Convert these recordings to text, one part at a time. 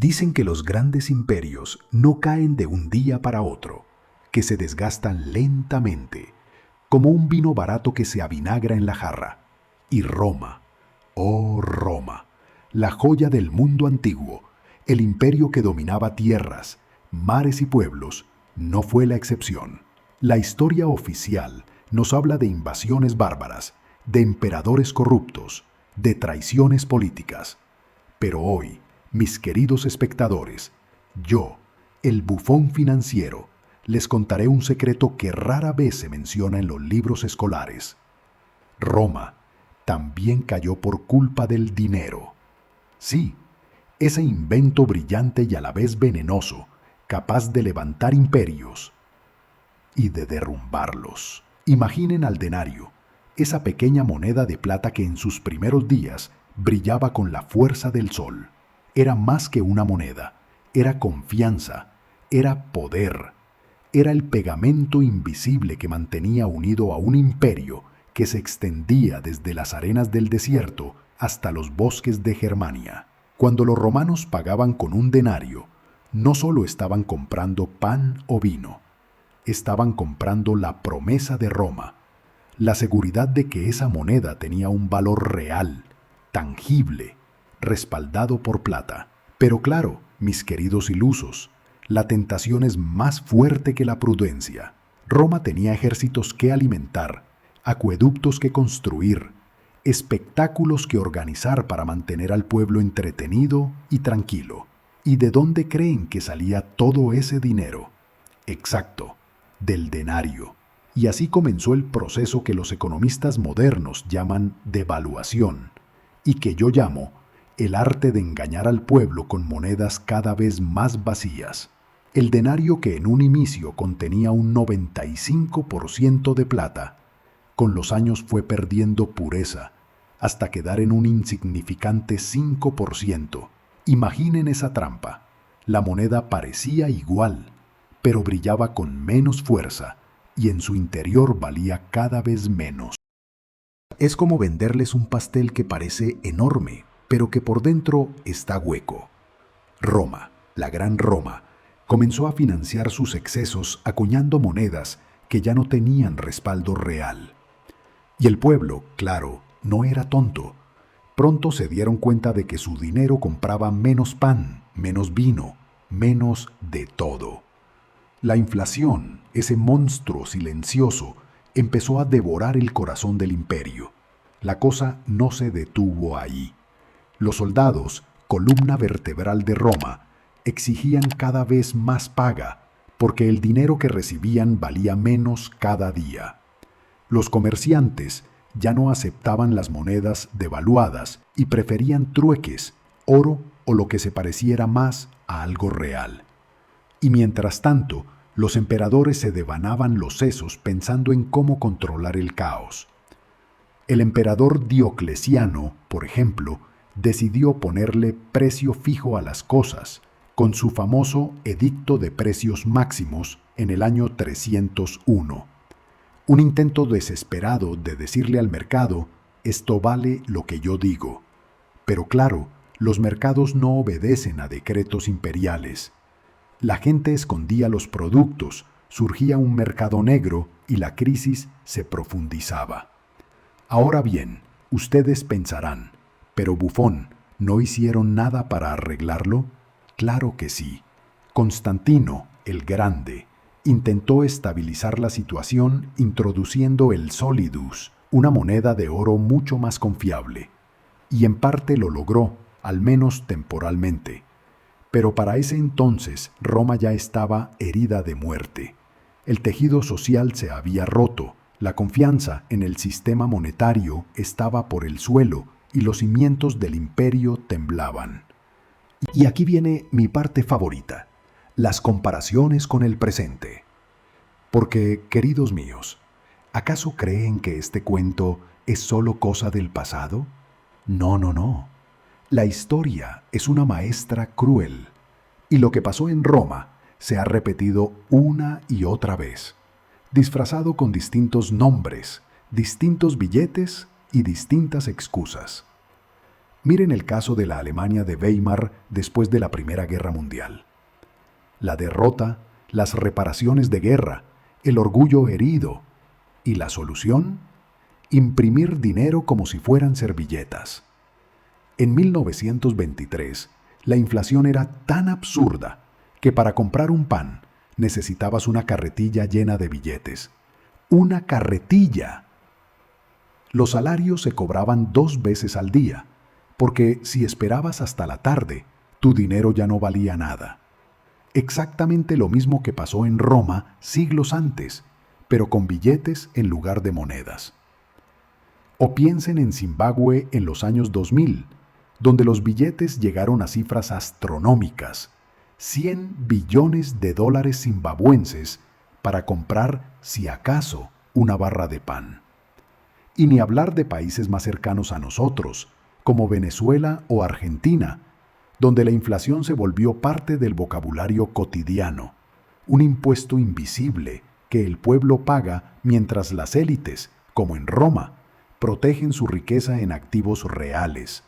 Dicen que los grandes imperios no caen de un día para otro, que se desgastan lentamente, como un vino barato que se avinagra en la jarra. Y Roma, oh Roma, la joya del mundo antiguo, el imperio que dominaba tierras, mares y pueblos, no fue la excepción. La historia oficial nos habla de invasiones bárbaras, de emperadores corruptos, de traiciones políticas. Pero hoy, mis queridos espectadores, yo, el bufón financiero, les contaré un secreto que rara vez se menciona en los libros escolares. Roma también cayó por culpa del dinero. Sí, ese invento brillante y a la vez venenoso, capaz de levantar imperios y de derrumbarlos. Imaginen al denario, esa pequeña moneda de plata que en sus primeros días brillaba con la fuerza del sol. Era más que una moneda, era confianza, era poder, era el pegamento invisible que mantenía unido a un imperio que se extendía desde las arenas del desierto hasta los bosques de Germania. Cuando los romanos pagaban con un denario, no solo estaban comprando pan o vino, estaban comprando la promesa de Roma, la seguridad de que esa moneda tenía un valor real, tangible, respaldado por plata. Pero claro, mis queridos ilusos, la tentación es más fuerte que la prudencia. Roma tenía ejércitos que alimentar, acueductos que construir, espectáculos que organizar para mantener al pueblo entretenido y tranquilo. ¿Y de dónde creen que salía todo ese dinero? Exacto, del denario. Y así comenzó el proceso que los economistas modernos llaman devaluación, y que yo llamo el arte de engañar al pueblo con monedas cada vez más vacías. El denario, que en un inicio contenía un 95% de plata, con los años fue perdiendo pureza, hasta quedar en un insignificante 5%. Imaginen esa trampa. La moneda parecía igual, pero brillaba con menos fuerza, y en su interior valía cada vez menos. Es como venderles un pastel que parece enorme, pero que por dentro está hueco. Roma, la gran Roma, comenzó a financiar sus excesos acuñando monedas que ya no tenían respaldo real. Y el pueblo, claro, no era tonto. Pronto se dieron cuenta de que su dinero compraba menos pan, menos vino, menos de todo. La inflación, ese monstruo silencioso, empezó a devorar el corazón del imperio. La cosa no se detuvo ahí. Los soldados, columna vertebral de Roma, exigían cada vez más paga, porque el dinero que recibían valía menos cada día. Los comerciantes ya no aceptaban las monedas devaluadas y preferían trueques, oro o lo que se pareciera más a algo real. Y mientras tanto, los emperadores se devanaban los sesos pensando en cómo controlar el caos. El emperador Diocleciano, por ejemplo, decidió ponerle precio fijo a las cosas, con su famoso Edicto de Precios Máximos en el año 301. Un intento desesperado de decirle al mercado, esto vale lo que yo digo. Pero claro, los mercados no obedecen a decretos imperiales. La gente escondía los productos, surgía un mercado negro y la crisis se profundizaba. Ahora bien, ustedes pensarán, pero bufón, ¿no hicieron nada para arreglarlo? Claro que sí. Constantino, el Grande, intentó estabilizar la situación introduciendo el solidus, una moneda de oro mucho más confiable. Y en parte lo logró, al menos temporalmente. Pero para ese entonces Roma ya estaba herida de muerte. El tejido social se había roto, la confianza en el sistema monetario estaba por el suelo y los cimientos del imperio temblaban. Y aquí viene mi parte favorita, las comparaciones con el presente. Porque, queridos míos, ¿acaso creen que este cuento es solo cosa del pasado? No, no, no. La historia es una maestra cruel, y lo que pasó en Roma se ha repetido una y otra vez, disfrazado con distintos nombres, distintos billetes y distintas excusas. Miren el caso de la Alemania de Weimar después de la Primera Guerra Mundial. La derrota, las reparaciones de guerra, el orgullo herido. ¿Y la solución? Imprimir dinero como si fueran servilletas. En 1923, la inflación era tan absurda que para comprar un pan necesitabas una carretilla llena de billetes. ¡Una carretilla! Los salarios se cobraban 2 veces al día, porque si esperabas hasta la tarde, tu dinero ya no valía nada. Exactamente lo mismo que pasó en Roma siglos antes, pero con billetes en lugar de monedas. O piensen en Zimbabue en los años 2000, donde los billetes llegaron a cifras astronómicas, 100 billones de dólares zimbabuenses para comprar, si acaso, una barra de pan. Y ni hablar de países más cercanos a nosotros, como Venezuela o Argentina, donde la inflación se volvió parte del vocabulario cotidiano, un impuesto invisible que el pueblo paga mientras las élites, como en Roma, protegen su riqueza en activos reales,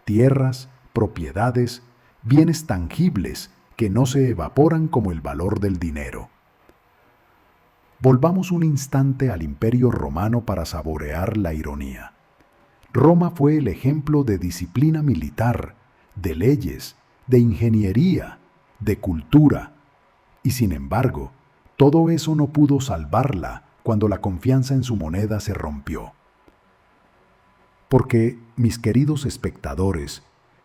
tierras, propiedades, bienes tangibles que no se evaporan como el valor del dinero. Volvamos un instante al Imperio Romano para saborear la ironía. Roma fue el ejemplo de disciplina militar, de leyes, de ingeniería, de cultura, y sin embargo, todo eso no pudo salvarla cuando la confianza en su moneda se rompió. Porque, mis queridos espectadores,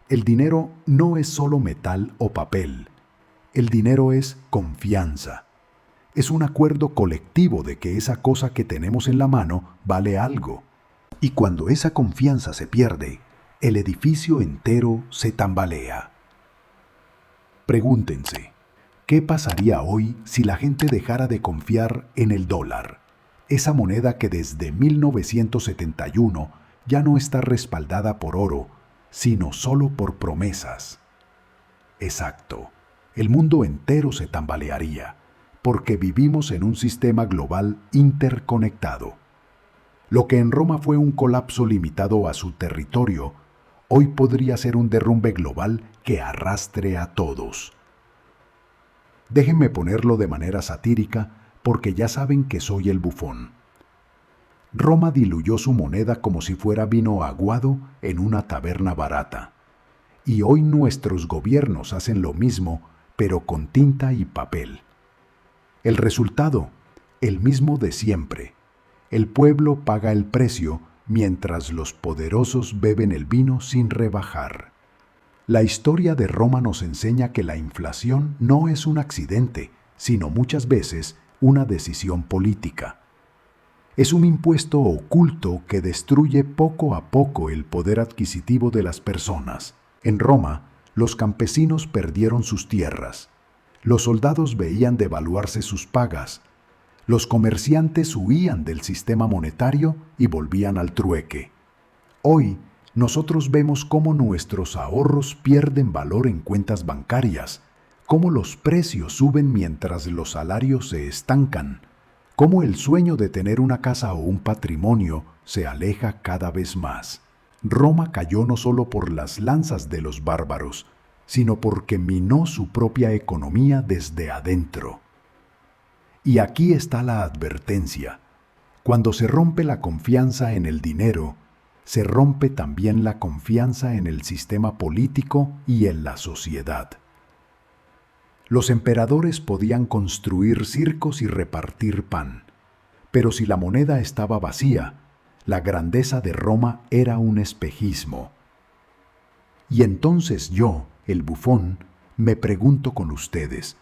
el dinero no es solo metal o papel. El dinero es confianza. Es un acuerdo colectivo de que esa cosa que tenemos en la mano vale algo. Y cuando esa confianza se pierde, el edificio entero se tambalea. Pregúntense, ¿qué pasaría hoy si la gente dejara de confiar en el dólar? Esa moneda que desde 1971 ya no está respaldada por oro, sino solo por promesas. Exacto, el mundo entero se tambalearía, porque vivimos en un sistema global interconectado. Lo que en Roma fue un colapso limitado a su territorio, hoy podría ser un derrumbe global que arrastre a todos. Déjenme ponerlo de manera satírica, porque ya saben que soy el bufón. Roma diluyó su moneda como si fuera vino aguado en una taberna barata. Y hoy nuestros gobiernos hacen lo mismo, pero con tinta y papel. El resultado, el mismo de siempre. El pueblo paga el precio mientras los poderosos beben el vino sin rebajar. La historia de Roma nos enseña que la inflación no es un accidente, sino muchas veces una decisión política. Es un impuesto oculto que destruye poco a poco el poder adquisitivo de las personas. En Roma, los campesinos perdieron sus tierras. Los soldados veían devaluarse sus pagas. Los comerciantes huían del sistema monetario y volvían al trueque. Hoy, nosotros vemos cómo nuestros ahorros pierden valor en cuentas bancarias, cómo los precios suben mientras los salarios se estancan, cómo el sueño de tener una casa o un patrimonio se aleja cada vez más. Roma cayó no solo por las lanzas de los bárbaros, sino porque minó su propia economía desde adentro. Y aquí está la advertencia. Cuando se rompe la confianza en el dinero, se rompe también la confianza en el sistema político y en la sociedad. Los emperadores podían construir circos y repartir pan, pero si la moneda estaba vacía, la grandeza de Roma era un espejismo. Y entonces yo, el bufón, me pregunto con ustedes,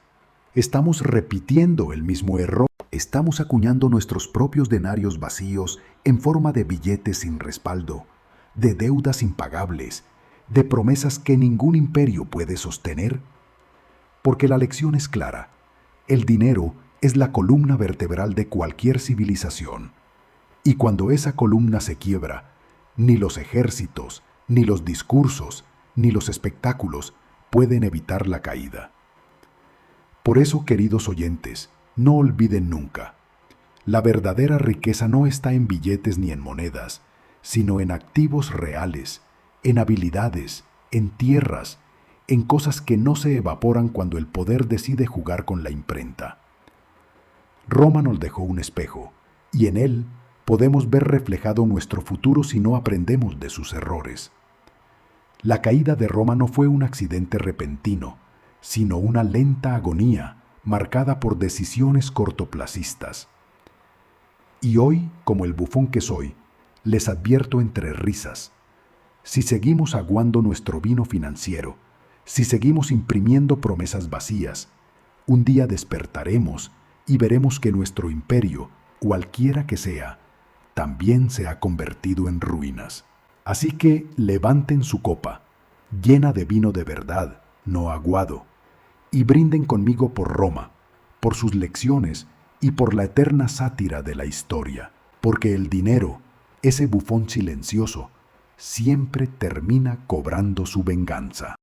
¿estamos repitiendo el mismo error? ¿Estamos acuñando nuestros propios denarios vacíos en forma de billetes sin respaldo, de deudas impagables, de promesas que ningún imperio puede sostener? Porque la lección es clara. El dinero es la columna vertebral de cualquier civilización. Y cuando esa columna se quiebra, ni los ejércitos, ni los discursos, ni los espectáculos pueden evitar la caída. Por eso, queridos oyentes, no olviden nunca, la verdadera riqueza no está en billetes ni en monedas, sino en activos reales, en habilidades, en tierras, en cosas que no se evaporan cuando el poder decide jugar con la imprenta. Roma nos dejó un espejo, y en él podemos ver reflejado nuestro futuro si no aprendemos de sus errores. La caída de Roma no fue un accidente repentino, sino una lenta agonía marcada por decisiones cortoplacistas. Y hoy, como el bufón que soy, les advierto entre risas: si seguimos aguando nuestro vino financiero, si seguimos imprimiendo promesas vacías, un día despertaremos y veremos que nuestro imperio, cualquiera que sea, también se ha convertido en ruinas. Así que levanten su copa, llena de vino de verdad, no aguado, y brinden conmigo por Roma, por sus lecciones y por la eterna sátira de la historia, porque el dinero, ese bufón silencioso, siempre termina cobrando su venganza.